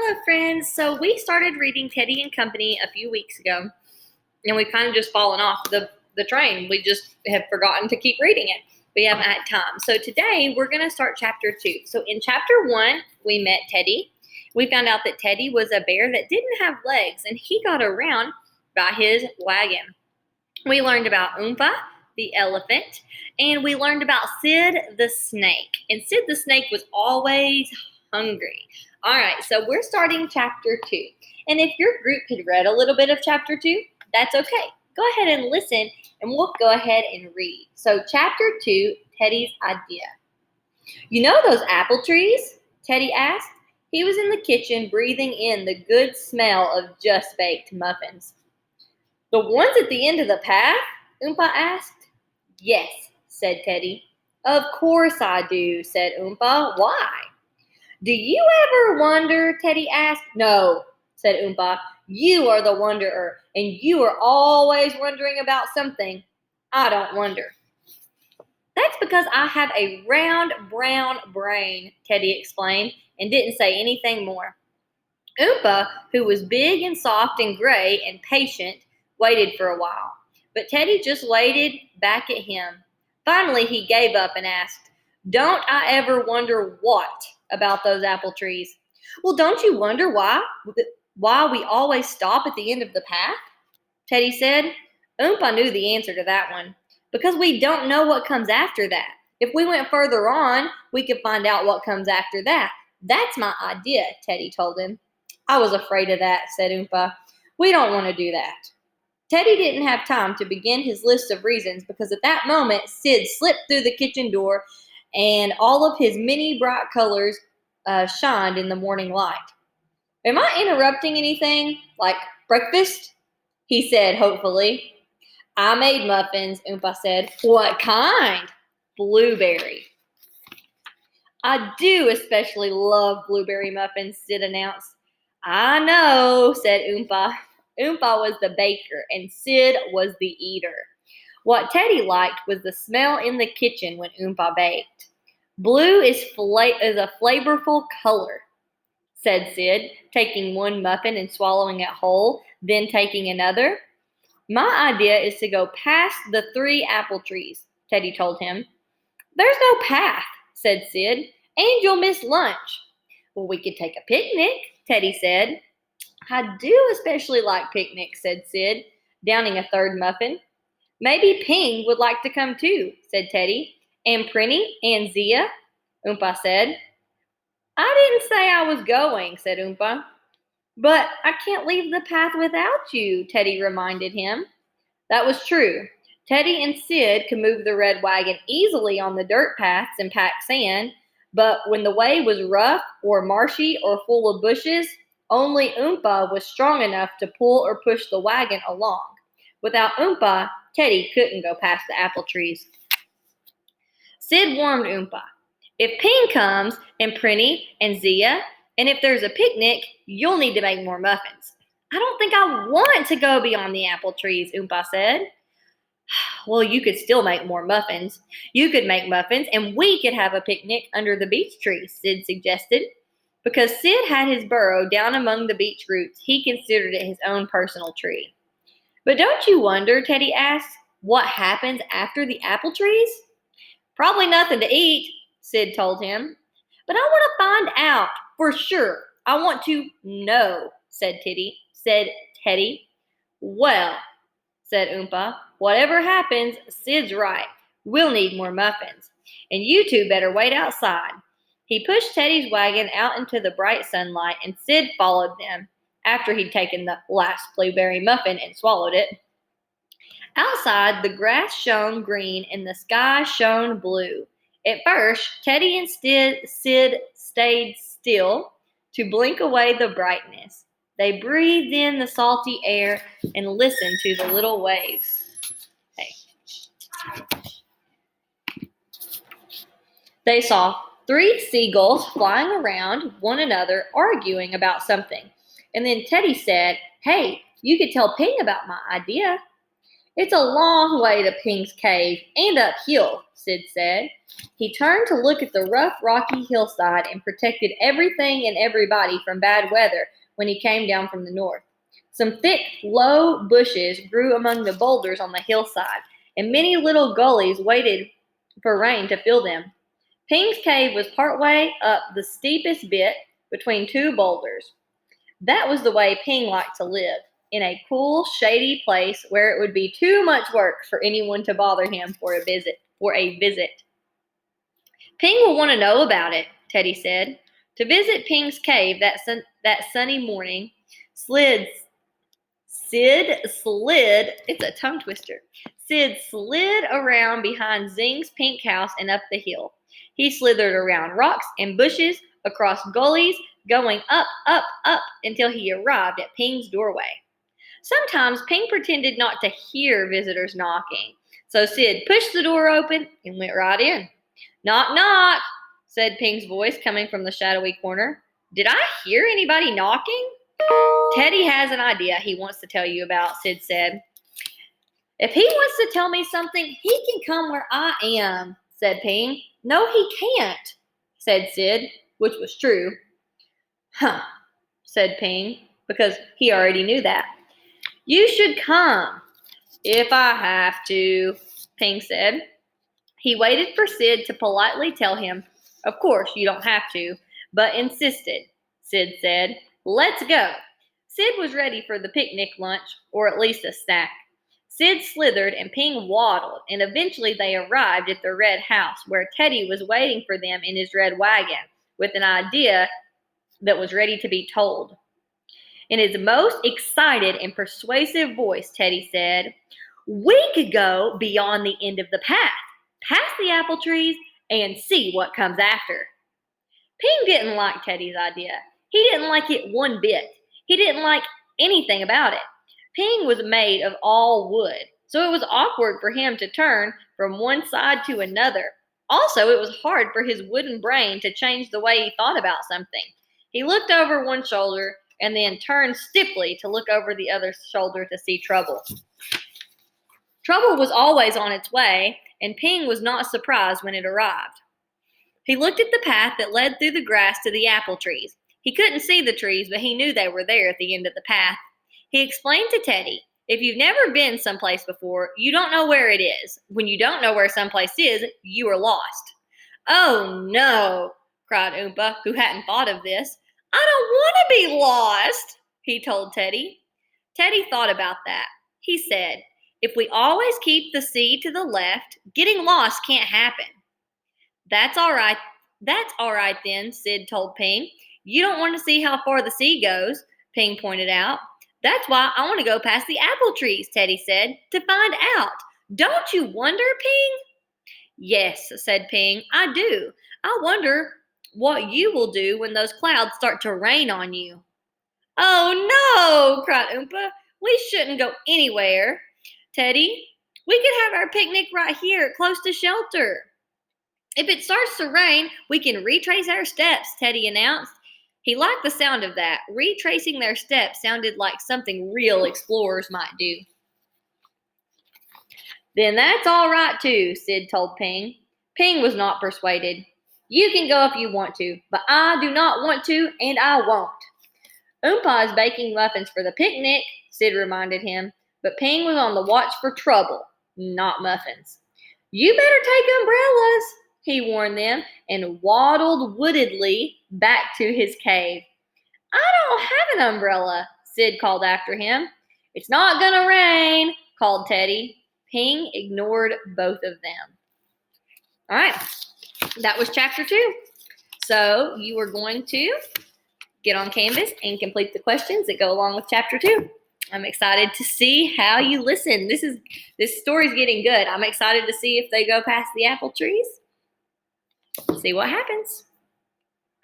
Hello, friends. So we started reading Teddy and Company a few weeks ago, and we've kind of just fallen off the train. We just have forgotten to keep reading it. We haven't had time. So today we're going to start chapter 2. So in chapter 1, we met Teddy. We found out that Teddy was a bear that didn't have legs, and he got around by his wagon. We learned about Oompa, the elephant, and we learned about Sid the snake. And Sid the snake was always hungry. All right, so we're starting chapter 2. And if your group had read a little bit of chapter 2, that's okay. Go ahead and listen, and we'll go ahead and read. So chapter 2, Teddy's idea. You know those apple trees? Teddy asked. He was in the kitchen breathing in the good smell of just-baked muffins. The ones at the end of the path? Oompa asked. Yes, said Teddy. Of course I do, said Oompa. Why? Do you ever wonder? Teddy asked. No, said Oompa. You are the wonderer, and you are always wondering about something. I don't wonder. That's because I have a round brown brain, Teddy explained, and didn't say anything more. Oompa, who was big and soft and gray and patient, waited for a while. But Teddy just waited back at him. Finally, he gave up and asked, Don't I ever wonder what about those apple trees? Well, don't you wonder why we always stop at the end of the path? Teddy said. Oompa knew the answer to that one. Because we don't know what comes after that. If we went further on, we could find out what comes after that. That's my idea, Teddy told him. I was afraid of that, said Oompa. We don't want to do that. Teddy didn't have time to begin his list of reasons because at that moment, Sid slipped through the kitchen door and all of his many bright colors shined in the morning light. Am I interrupting anything? Like breakfast? He said hopefully. I made muffins, Oompa said. What kind? Blueberry. I do especially love blueberry muffins, Sid announced. I know, said Oompa. Oompa was the baker, and Sid was the eater. What Teddy liked was the smell in the kitchen when Oompa baked. Blue is a flavorful color, said Sid, taking one muffin and swallowing it whole, then taking another. My idea is to go past the 3 apple trees, Teddy told him. There's no path, said Sid, and you'll miss lunch. Well, we could take a picnic, Teddy said. I do especially like picnics, said Sid, downing a 3rd muffin. Maybe Ping would like to come too, said Teddy. And Prinny and Zia, Oompa said. I didn't say I was going, said Oompa. But I can't leave the path without you, Teddy reminded him. That was true. Teddy and Sid could move the red wagon easily on the dirt paths and pack sand, but when the way was rough or marshy or full of bushes, only Oompa was strong enough to pull or push the wagon along. Without Oompa, Teddy couldn't go past the apple trees. Sid warned Oompa. If Ping comes, and Prinny and Zia, and if there's a picnic, you'll need to make more muffins. I don't think I want to go beyond the apple trees, Oompa said. Well, you could still make more muffins. You could make muffins, and we could have a picnic under the beech tree, Sid suggested. Because Sid had his burrow down among the beech roots, he considered it his own personal tree. But don't you wonder, Teddy asked, what happens after the apple trees? Probably nothing to eat, Sid told him. But I want to find out for sure. I want to know, said Teddy. Well, said Oompa, whatever happens, Sid's right. We'll need more muffins. And you two better wait outside. He pushed Teddy's wagon out into the bright sunlight, and Sid followed them after he'd taken the last blueberry muffin and swallowed it. Outside, the grass shone green and the sky shone blue. At first, Teddy and Sid stayed still to blink away the brightness. They breathed in the salty air and listened to the little waves. They saw 3 seagulls flying around one another, arguing about something. And then Teddy said, Hey, you could tell Ping about my idea. It's a long way to Ping's cave and uphill, Sid said. He turned to look at the rough, rocky hillside and protected everything and everybody from bad weather when he came down from the north. Some thick, low bushes grew among the boulders on the hillside, and many little gullies waited for rain to fill them. Ping's cave was partway up the steepest bit between two boulders. That was the way Ping liked to live, in a cool, shady place where it would be too much work for anyone to bother him for a visit. Ping will want to know about it, Teddy said. To visit Ping's cave that sunny morning, it's a tongue twister. Sid slid around behind Zing's pink house and up the hill. He slithered around rocks and bushes, across gullies, going up, up, up until he arrived at Ping's doorway. Sometimes Ping pretended not to hear visitors knocking, so Sid pushed the door open and went right in. Knock, knock, said Ping's voice coming from the shadowy corner. Did I hear anybody knocking? Teddy has an idea he wants to tell you about, Sid said. If he wants to tell me something, he can come where I am, said Ping. No, he can't, said Sid, which was true. Huh, said Ping, because he already knew that. You should come. If I have to, Ping said. He waited for Sid to politely tell him, of course you don't have to, but insisted. Sid said, let's go. Sid was ready for the picnic lunch, or at least a snack. Sid slithered and Ping waddled, and eventually they arrived at the red house where Teddy was waiting for them in his red wagon with an idea that was ready to be told. In his most excited and persuasive voice, Teddy said, we could go beyond the end of the path, past the apple trees, and see what comes after. Ping didn't like Teddy's idea. He didn't like it one bit. He didn't like anything about it. Ping was made of all wood, so it was awkward for him to turn from one side to another. Also, it was hard for his wooden brain to change the way he thought about something. He looked over one shoulder and then turned stiffly to look over the other shoulder to see trouble. Trouble was always on its way, and Ping was not surprised when it arrived. He looked at the path that led through the grass to the apple trees. He couldn't see the trees, but he knew they were there at the end of the path. He explained to Teddy, if you've never been someplace before, you don't know where it is. When you don't know where someplace is, you are lost. Oh no, cried Oompa, who hadn't thought of this. I don't want to be lost, he told Teddy. Teddy thought about that. He said, if we always keep the sea to the left, getting lost can't happen. That's all right then, Sid told Ping. You don't want to see how far the sea goes, Ping pointed out. That's why I want to go past the apple trees, Teddy said, to find out. Don't you wonder, Ping? Yes, said Ping, I do. I wonder what you will do when those clouds start to rain on you. Oh no, cried Oompa. We shouldn't go anywhere. Teddy, we could have our picnic right here, close to shelter. If it starts to rain, we can retrace our steps, Teddy announced. He liked the sound of that. Retracing their steps sounded like something real explorers might do. Then that's all right too, Sid told Ping. Ping was not persuaded. You can go if you want to, but I do not want to, and I won't. Oompa is baking muffins for the picnic, Sid reminded him, but Ping was on the watch for trouble, not muffins. You better take umbrellas, he warned them, and waddled woodedly back to his cave. I don't have an umbrella, Sid called after him. It's not gonna rain, called Teddy. Ping ignored both of them. All right, that was chapter 2. So you are going to get on Canvas and complete the questions that go along with chapter 2. I'm excited to see how you listen. This story's getting good. I'm excited to see if they go past the apple trees. See what happens.